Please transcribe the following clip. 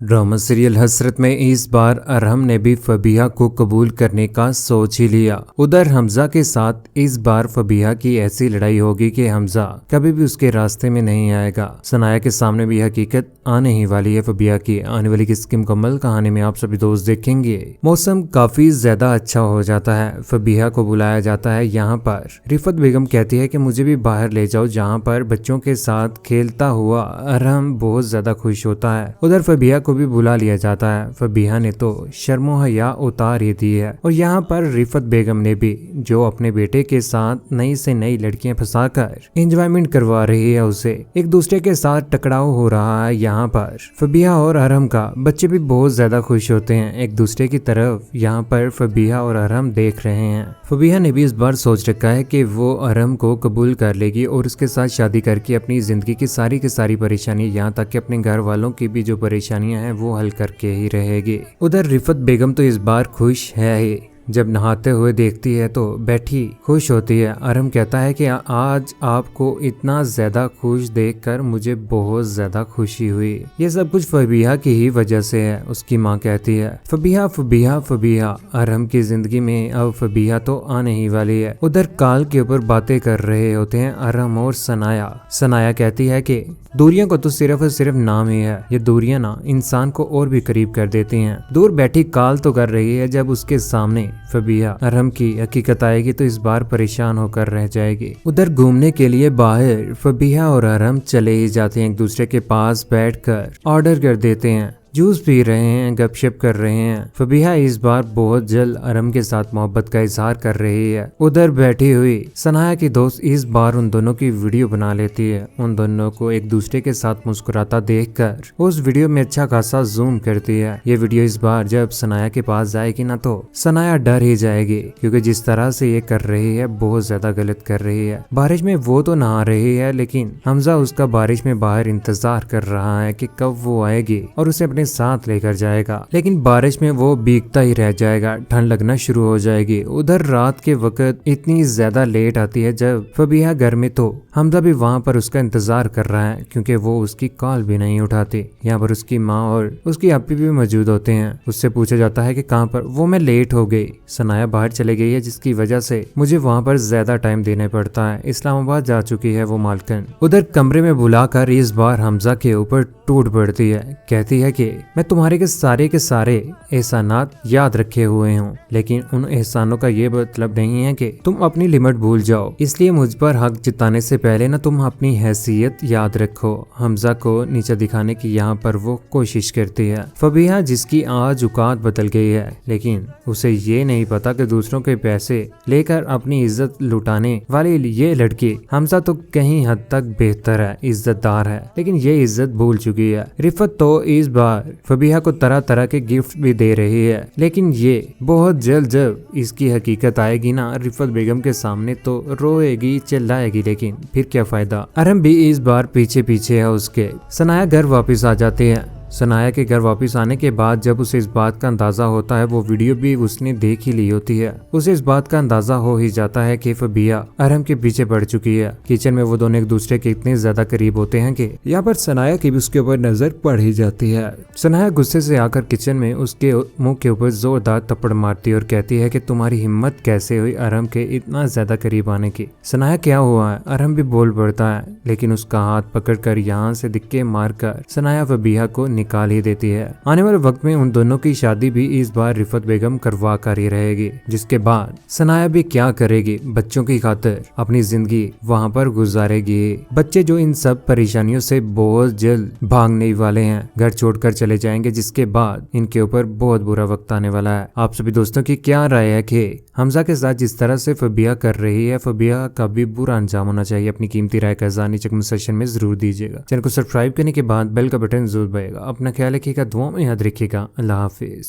Drama serial हसरत में इस बार अरहम ने भी फबीहा को कबूल करने का सोच ही लिया। उधर हमजा के साथ इस बार फबीहा की ऐसी लड़ाई होगी कि हमजा कभी भी उसके रास्ते में नहीं आएगा। सनाया के सामने भी हकीकत आने ही वाली है। फबीहा की आने वाली किसकी मुकम्मल कहानी में आप सभी दोस्त देखेंगे। मौसम काफी ज्यादा अच्छा हो जाता है। फबीहा को बुलाया जाता है। यहाँ पर रिफत बेगम कहती है कि मुझे भी बाहर ले जाओ, जहाँ पर बच्चों के साथ खेलता हुआ अरहम बहुत ज्यादा खुश होता है। उधर फबीहा को भी बुला लिया जाता है। फबीहा ने तो शर्मो हया उतार ही दी है और यहाँ पर रिफत बेगम ने भी, जो अपने बेटे के साथ नई से नई लड़कियां फंसाकर एंजॉयमेंट करवा रही है, उसे एक दूसरे के साथ टकराव हो रहा है। यहाँ पर फबीहा और अरहम का बच्चे भी बहुत ज्यादा खुश होते हैं एक दूसरे की तरफ। यहाँ पर फबीहा और अरहम देख रहे हैं। फबीहा ने भी इस बार सोच रखा है कि वो अरहम को कबूल कर लेगी और उसके साथ शादी करके अपनी जिंदगी की सारी परेशानी, यहाँ तक कि अपने घर वालों की भी जो परेशानियां हैं वो हल करके ही रहेगी। उधर रिफत बेगम तो इस बार खुश है ही। जब नहाते हुए देखती है तो बैठी खुश होती है। अरहम कहता है कि आज आपको इतना ज्यादा खुश देखकर मुझे बहुत ज्यादा खुशी हुई। ये सब कुछ फबीहा की ही वजह से है। उसकी माँ कहती है फबीहा फबीहा फबीहा। अरहम की जिंदगी में अब फबीहा तो आने ही वाली है। उधर काल के ऊपर बातें कर रहे होते हैं अरहम और सनाया। सनाया कहती है कि दूरियों को तो सिर्फ और सिर्फ नाम ही है। ये दूरियां ना इंसान को और भी करीब कर देती हैं। दूर बैठी काल तो कर रही है, जब उसके सामने फबीहा अरहम की हकीकत आएगी तो इस बार परेशान होकर रह जाएगी। उधर घूमने के लिए बाहर फबीहा और अरहम चले ही जाते हैं। एक दूसरे के पास बैठकर ऑर्डर कर देते हैं, जूस पी रहे हैं, गपशप कर रहे हैं। फबीहा इस बार बहुत जल्द अरहम के साथ मोहब्बत का इजहार कर रही है। उधर बैठी हुई सनाया की दोस्त इस बार उन दोनों की वीडियो बना लेती है। उन दोनों को एक दूसरे के साथ मुस्कुराता देखकर उस वीडियो में अच्छा खासा जूम करती है। ये वीडियो इस बार जब सनाया के पास जाएगी ना तो सनाया डर ही जाएगी, क्योंकि जिस तरह से ये कर रही है बहुत ज्यादा गलत कर रही है। बारिश में वो तो नहा रही है, लेकिन हमजा उसका बारिश में बाहर इंतजार कर रहा है कि कब वो आएगी और उसे अपने साथ लेकर जाएगा। लेकिन बारिश में वो भीगता ही रह जाएगा, ठंड लगना शुरू हो जाएगी। उधर रात के वक्त इतनी ज्यादा लेट आती है जब फबीहा घर में, तो हमजा भी वहाँ पर उसका इंतजार कर रहा है, क्योंकि वो उसकी कॉल भी नहीं उठाती। यहाँ पर उसकी माँ और उसकी अप्पी भी मौजूद होते हैं। उससे पूछा जाता है कि कहाँ पर। वो मैं लेट हो गई, सनाया बाहर चले गई है, जिसकी वजह से मुझे वहाँ पर ज्यादा टाइम देना पड़ता है। इस्लामाबाद जा चुकी है वो मालकिन। उधर कमरे में बुलाकर इस बार हमजा के ऊपर टूट पड़ती है। कहती है कि मैं तुम्हारे के सारे एहसानात याद रखे हुए हूँ, लेकिन उन एहसानों का ये मतलब नहीं है कि तुम अपनी लिमिट भूल जाओ। इसलिए मुझ पर हक जताने से पहले ना तुम अपनी हैसियत याद रखो। हमजा को नीचे दिखाने की यहाँ पर वो कोशिश करती है। फबीहा जिसकी आज औकात बदल गई है, लेकिन उसे ये नहीं पता कि दूसरों के पैसे लेकर अपनी इज्जत लुटाने वाली ये लड़की हमजा तो कहीं हद तक बेहतर है, इज्जतदार है, लेकिन ये इज्जत भूल चुकी है। रिफत तो इस बार फबीहा को तरह तरह के गिफ्ट भी दे रही है, लेकिन ये बहुत जल्द जब इसकी हकीकत आएगी ना रिफत बेगम के सामने तो रोएगी, चिल्लाएगी, लेकिन फिर क्या फायदा। अरहम भी इस बार पीछे पीछे है उसके। सनाया घर वापस आ जाते हैं। सनाया के घर वापस आने के बाद जब उसे इस बात का अंदाजा होता है, वो वीडियो भी उसने देख ही ली होती है, उसे इस बात का अंदाजा हो ही जाता है कि फबीहा अरहम के पीछे पड़ चुकी है। किचन में वो दोनों एक दूसरे के इतने ज्यादा करीब होते हैं कि यहाँ पर सनाया की भी उसके ऊपर नजर पड़ ही जाती है। सनाया गुस्से से आकर किचन में उसके मुंह के ऊपर जोरदार थप्पड़ मारती है और कहती है कि तुम्हारी हिम्मत कैसे हुई अरहम के इतना ज्यादा करीब आने की। सनाया क्या हुआ है? अरहम भी बोल पड़ता है, लेकिन उसका हाथ पकड़कर यहाँ से धिक्के मारकर सनाया फबीहा को निकाल ही देती है। आने वाले वक्त में उन दोनों की शादी भी इस बार रिफत बेगम करवा कर ही रहेगी, जिसके बाद सनाया भी क्या करेगी, बच्चों की खातिर अपनी जिंदगी वहाँ पर गुजारेगी। बच्चे जो इन सब परेशानियों से बहुत जल्द भागने वाले हैं, घर छोड़कर चले जाएंगे, जिसके बाद इनके ऊपर बहुत बुरा वक्त आने वाला है। आप सभी दोस्तों की क्या राय है कि हमजा के साथ जिस तरह से फबीहा कर रही है, फबीहा का भी बुरा अंजाम होना चाहिए? अपनी कीमती राय का नीचे कमेंट सेक्शन में जरूर दीजिएगा। चैनल को सब्सक्राइब करने के बाद बेल का बटन जरूर दबाइएगा। अपना ख्याल रखिएगा, दुआ में याद रखिएगा। अल्लाह हाफिज।